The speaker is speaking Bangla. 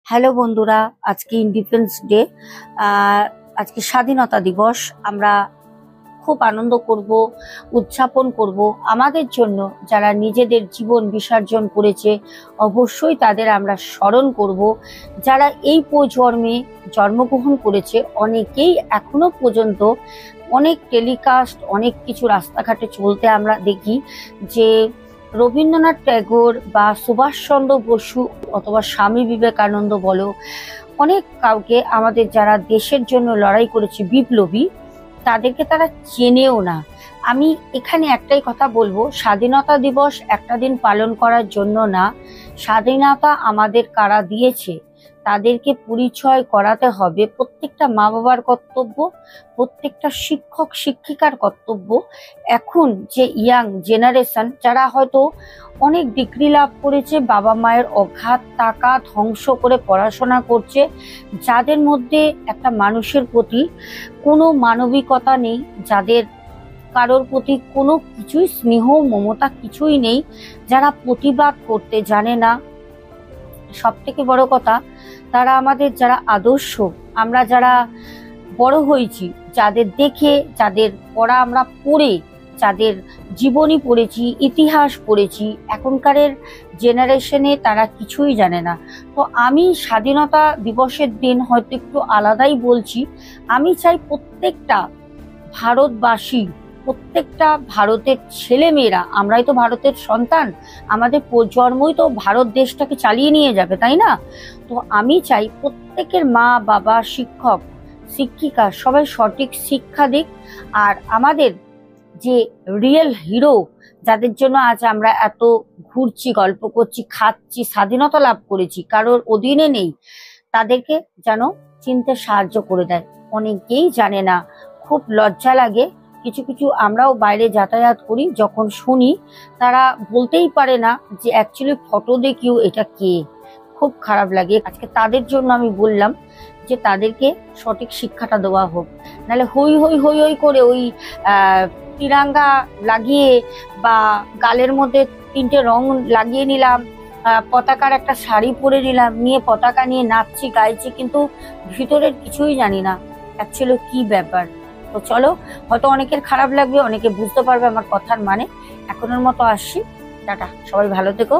হ্যালো বন্ধুরা, আজকে ইন্ডিপেন্ডেন্স ডে। আজকে স্বাধীনতা দিবস। আমরা খুব আনন্দ করব, উদযাপন করব। আমাদের জন্য যারা নিজেদের জীবন বিসর্জন করেছে অবশ্যই তাদের আমরা স্মরণ করব। যারা এই প্রজন্মে জন্মগ্রহণ করেছে অনেকেই এখনো পর্যন্ত অনেক টেলিকাস্ট, অনেক কিছু রাস্তাঘাটে চলতে আমরা দেখি যে রবীন্দ্রনাথ ট্যাগর বা সুভাষচন্দ্র বসু অথবা স্বামী বিবেকানন্দ বলো, অনেক কাউকে আমাদের যারা দেশের জন্য লড়াই করেছে বিপ্লবী, তাদেরকে তারা চেনেও না। আমি এখানে একটাই কথা বলবো, স্বাধীনতা দিবস একটা দিন পালন করার জন্য না। স্বাধীনতা আমাদের কারা দিয়েছে তাদেরকে পরিচয় করাতে হবে। প্রত্যেকটা মা বাবার কর্তব্য, প্রত্যেকটা শিক্ষক শিক্ষিকার কর্তব্য। এখন যে ইয়াং জেনারেশন যারা হয়তো অনেক ডিগ্রি লাভ করেছে, বাবা মায়ের অগাধ টাকা ধ্বংস করে পড়াশোনা করছে, যাদের মধ্যে একটা মানুষের প্রতি কোনো মানবিকতা নেই, যাদের কারোর প্রতি কোনো কিছুই স্নেহ মমতা কিছুই নেই, যারা প্রতিবাদ করতে জানে না, সব থেকে বড় কথা তারা আমাদের যারা আদর্শ, আমরা যারা বড় হয়েছি, যাদের দেখে, যাদের পড়া আমরা পড়ে, যাদের জীবনী পড়েছি, ইতিহাস পড়েছি, এখনকারের জেনারেশনে তারা কিছুই জানে না। তো আমি স্বাধীনতা দিবসের দিন হয়তো একটু আলাদাই বলছি। আমি চাই প্রত্যেকটা ভারতবাসী, প্রত্যেকটা ভারতের ছেলে মেয়েরা, আমরাই তো ভারতের সন্তান, আমাদের প্রজন্মই তো ভারত দেশটাকে চালিয়ে নিয়ে যাবে, তাই না? তো আমি চাই প্রত্যেকের মা বাবা, শিক্ষক শিক্ষিকা সবাই সঠিক শিক্ষা দিক। আর আমাদের যে রিয়েল হিরো, যাদের জন্য আজ আমরা এত ঘুরছি, গল্প করছি, খাচ্ছি, স্বাধীনতা লাভ করেছি, কারোর অধীনে নেই, তাদেরকে যেন চিনতে সাহায্য করে দেয়। অনেকেই জানে না, খুব লজ্জা লাগে। কিছু কিছু আমরাও বাইরে যাতায়াত করি, যখন শুনি তারা বলতেই পারে না যে অ্যাকচুয়ালি ফটো দেখিও এটা কে। খুব খারাপ লাগে। আজকে তাদের জন্য আমি বললাম যে তাদেরকে সঠিক শিক্ষাটা দেওয়া হোক। নাহলে হই হই হই হই করে ওই তিরঙ্গা লাগিয়ে বা গালের মধ্যে 3টে রং লাগিয়ে নিলাম, পতাকার একটা শাড়ি পরে নিলাম, নিয়ে পতাকা নিয়ে নাচছি গাইছি, কিন্তু ভিতরের কিছুই জানি না অ্যাকচুয়ালি কি ব্যাপার। তো চলো, হয়তো অনেকের খারাপ লাগবে, অনেকে বুঝতে পারবে আমার কথার মানে। এখনের মতো আসছি, টাটা, সবাই ভালো থেকো।